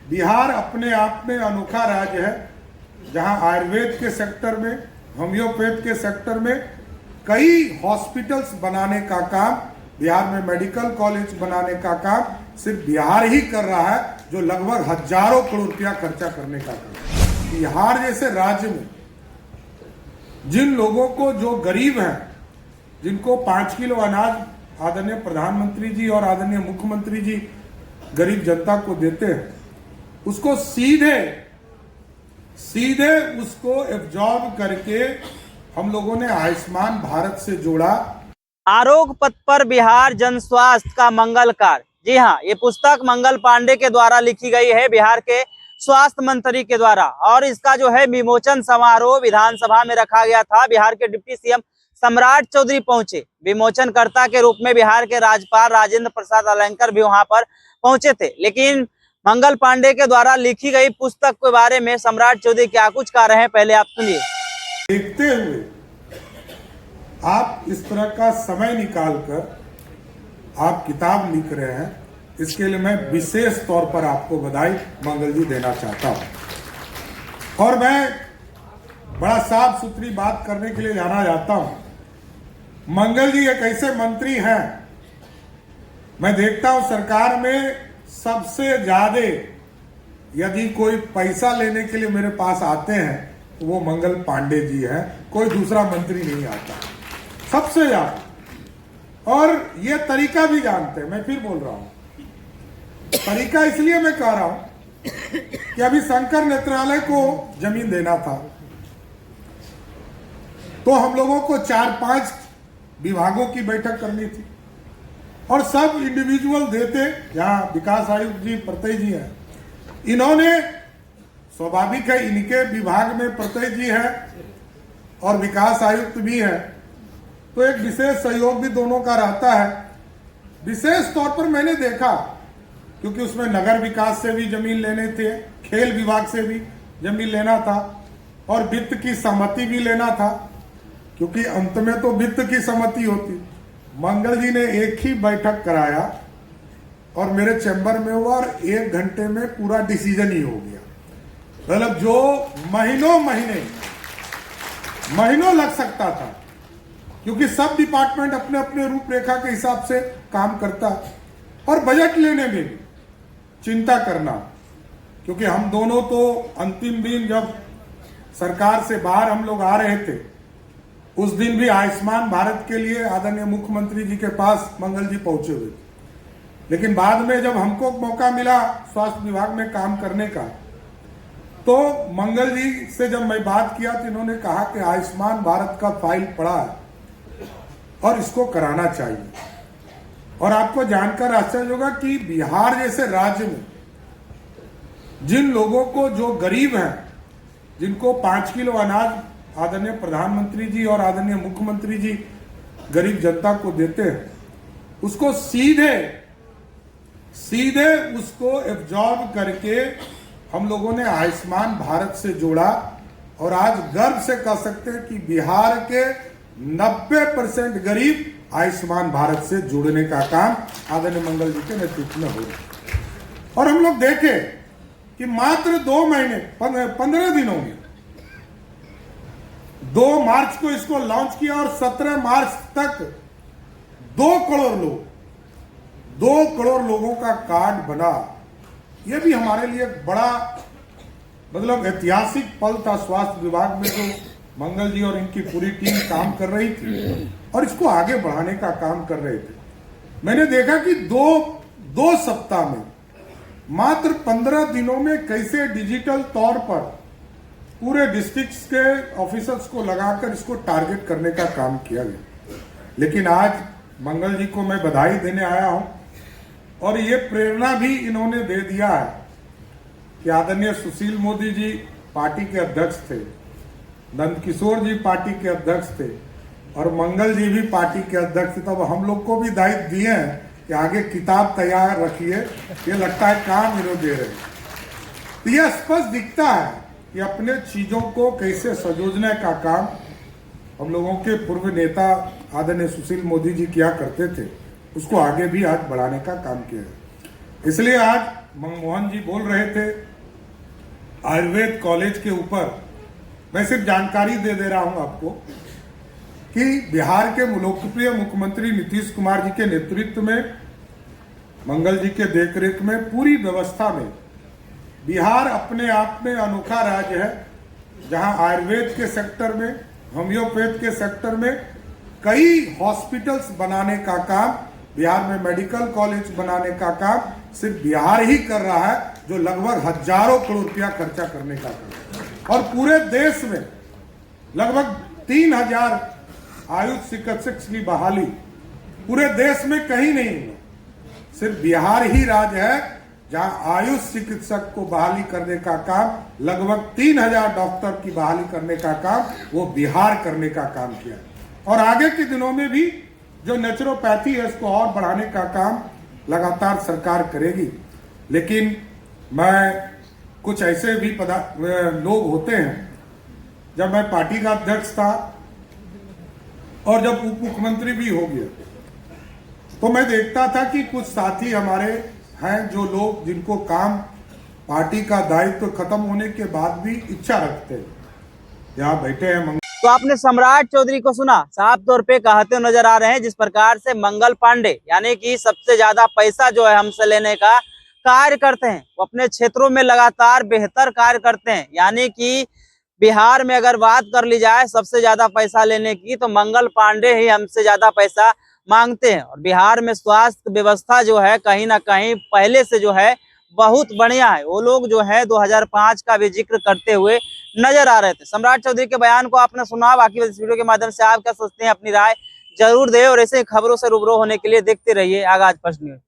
बिहार अपने आप में अनोखा राज्य है, जहां आयुर्वेद के सेक्टर में, होम्योपैथ के सेक्टर में कई हॉस्पिटल्स बनाने का काम, बिहार में मेडिकल कॉलेज बनाने का काम सिर्फ बिहार ही कर रहा है, जो लगभग हजारों करोड़ रुपया खर्चा करने का काम। बिहार जैसे राज्य में जिन लोगों को, जो गरीब हैं, जिनको 5 किलो अनाज आदरणीय प्रधानमंत्री जी और आदरणीय मुख्यमंत्री जी गरीब जनता को देते हैं, उसको सीधे उसको एब्जॉर्ब करके हम लोगों ने आयुष्मान भारत से जोड़ा। आरोग्य पथ पर बिहार जन स्वास्थ्य का मंगल कार्य। जी हाँ, ये पुस्तक मंगल पांडे के द्वारा लिखी गई है, बिहार के स्वास्थ्य मंत्री के द्वारा, और इसका जो है विमोचन समारोह विधानसभा में रखा गया था। बिहार के डिप्टी सीएम सम्राट चौधरी पहुंचे, विमोचनकर्ता के रूप में बिहार के राज्यपाल राजेंद्र प्रसाद अलंकर भी वहां पर पहुंचे थे। लेकिन मंगल पांडे के द्वारा लिखी गई पुस्तक के बारे में सम्राट चौधरी क्या कुछ कह रहे हैं, पहले आप सुनिए। देखते हुए आप इस तरह का समय निकालकर आप किताब लिख रहे हैं, इसके लिए मैं विशेष तौर पर आपको बधाई मंगल जी देना चाहता हूं। और मैं बड़ा साफ सुथरी बात करने के लिए जाना चाहता हूं। मंगल जी एक ऐसे मंत्री हैं, मैं देखता हूं सरकार में सबसे ज्यादा यदि कोई पैसा लेने के लिए मेरे पास आते हैं तो वो मंगल पांडे जी हैं, कोई दूसरा मंत्री नहीं आता, सबसे ज्यादा। और ये तरीका भी जानते हैं। मैं फिर बोल रहा हूं, तरीका इसलिए मैं कह रहा हूं कि अभी शंकर नेत्रालय को जमीन देना था, तो हम लोगों को 4-5 विभागों की बैठक करनी थी और सब इंडिविजुअल देते। यहाँ विकास आयुक्त जी प्रत्यय जी हैं, इन्होंने, स्वाभाविक है इनके विभाग में प्रत्यय जी है और विकास आयुक्त भी है, तो एक विशेष सहयोग भी दोनों का रहता है। विशेष तौर पर मैंने देखा, क्योंकि उसमें नगर विकास से भी जमीन लेने थे, खेल विभाग से भी जमीन लेना था और वित्त की सहमति भी लेना था, क्योंकि अंत में तो वित्त की सहमति होती। मंगल जी ने एक ही बैठक कराया और मेरे चैम्बर में हुआ और 1 घंटे में पूरा डिसीजन ही हो गया। मतलब जो महीनों लग सकता था, क्योंकि सब डिपार्टमेंट अपने अपने रूपरेखा के हिसाब से काम करता है। और बजट लेने में भी चिंता करना, क्योंकि हम दोनों तो अंतिम दिन जब सरकार से बाहर हम लोग आ रहे थे, उस दिन भी आयुष्मान भारत के लिए आदरणीय मुख्यमंत्री जी के पास मंगल जी पहुंचे हुए थे। लेकिन बाद में जब हमको मौका मिला स्वास्थ्य विभाग में काम करने का, तो मंगल जी से जब मैं बात किया तो इन्होंने कहा कि आयुष्मान भारत का फाइल पड़ा है और इसको कराना चाहिए। और आपको जानकर आश्चर्य होगा कि बिहार जैसे राज्य में जिन लोगों को, जो गरीब हैं, जिनको 5 किलो अनाज आदरणीय प्रधानमंत्री जी और आदरणीय मुख्यमंत्री जी गरीब जनता को देते हैं, उसको सीधे उसको एब्जॉर्ब करके हम लोगों ने आयुष्मान भारत से जोड़ा। और आज गर्व से कह सकते हैं कि बिहार के 90% गरीब आयुष्मान भारत से जुड़ने का काम आदरणीय मंगल जी के नेतृत्व में हो रहा है। और हम लोग देखे कि मात्र 2 महीने 15 दिनों में 2 मार्च को इसको लॉन्च किया और 17 मार्च तक 2 करोड़ लोगों का कार्ड बना। यह भी हमारे लिए बड़ा, मतलब ऐतिहासिक पल था। स्वास्थ्य विभाग में जो मंगल जी और इनकी पूरी टीम काम कर रही थी और इसको आगे बढ़ाने का काम कर रहे थे। मैंने देखा कि दो सप्ताह में, मात्र 15 दिनों में कैसे डिजिटल तौर पर पूरे डिस्ट्रिक्ट्स के ऑफिसर्स को लगाकर इसको टारगेट करने का काम किया गया। लेकिन आज मंगल जी को मैं बधाई देने आया हूं और ये प्रेरणा भी इन्होंने दे दिया है कि आदरणीय सुशील मोदी जी पार्टी के अध्यक्ष थे, नंदकिशोर जी पार्टी के अध्यक्ष थे और मंगल जी भी पार्टी के अध्यक्ष थे। तब हम लोग को भी दायित्व दिए हैं कि आगे किताब तैयार रखिए, ये लगता है काम इन्होंने दे रहे हैं। तो यह स्पष्ट दिखता है कि अपने चीजों को कैसे संजोने का काम हम लोगों के पूर्व नेता आदरणीय सुशील मोदी जी किया करते थे, उसको आगे भी आज बढ़ाने का काम किया है। इसलिए आज मनमोहन जी बोल रहे थे आयुर्वेद कॉलेज के ऊपर, मैं सिर्फ जानकारी दे रहा हूं आपको कि बिहार के लोकप्रिय मुख्यमंत्री नीतीश कुमार जी के नेतृत्व में, मंगल जी के देखरेख में पूरी व्यवस्था में बिहार अपने आप में अनोखा राज्य है, जहां आयुर्वेद के सेक्टर में, होम्योपैथ के सेक्टर में कई हॉस्पिटल्स बनाने का काम, बिहार में मेडिकल कॉलेज बनाने का काम सिर्फ बिहार ही कर रहा है, जो लगभग हजारों करोड़ रुपया खर्चा करने का काम है। और पूरे देश में लगभग 3000 आयुष चिकित्सक की बहाली पूरे देश में कहीं नहीं हुआ, सिर्फ बिहार ही राज्य है जहां आयुष चिकित्सक को बहाली करने का काम, लगभग 3000 डॉक्टर की बहाली करने का काम वो बिहार करने का काम किया। और आगे के दिनों में भी जो नेचुरोपैथी है उसको और बढ़ाने का काम लगातार सरकार करेगी। लेकिन मैं कुछ ऐसे भी लोग होते हैं, जब मैं पार्टी का अध्यक्ष था और जब उप मुख्यमंत्री भी हो गया, तो मैं देखता था कि कुछ साथी हमारे हैं जो लोग जिनको काम पार्टी का दायित्व खत्म होने के बाद भी इच्छा रखते हैं, यहाँ बैठे हैं। तो आपने सम्राट चौधरी को सुना, साफ तौर पे कहते नजर आ रहे हैं जिस प्रकार से मंगल पांडे यानी कि सबसे ज्यादा पैसा जो है हमसे लेने का कार्य करते हैं, वो अपने क्षेत्रों में लगातार बेहतर कार्य करते हैं। यानी कि बिहार में अगर बात कर ली जाए सबसे ज्यादा पैसा लेने की, तो मंगल पांडे ही हमसे ज्यादा पैसा मांगते हैं। और बिहार में स्वास्थ्य व्यवस्था जो है कहीं ना कहीं पहले से जो है बहुत बढ़िया है। वो लोग जो है 2005 का भी जिक्र करते हुए नजर आ रहे थे। सम्राट चौधरी के बयान को आपने सुना, बाकी इस वीडियो के माध्यम से आप क्या सोचते हैं अपनी राय जरूर दें, और ऐसे खबरों से रूबरू होने के लिए देखते रहिए आगाज फर्स्ट न्यूज।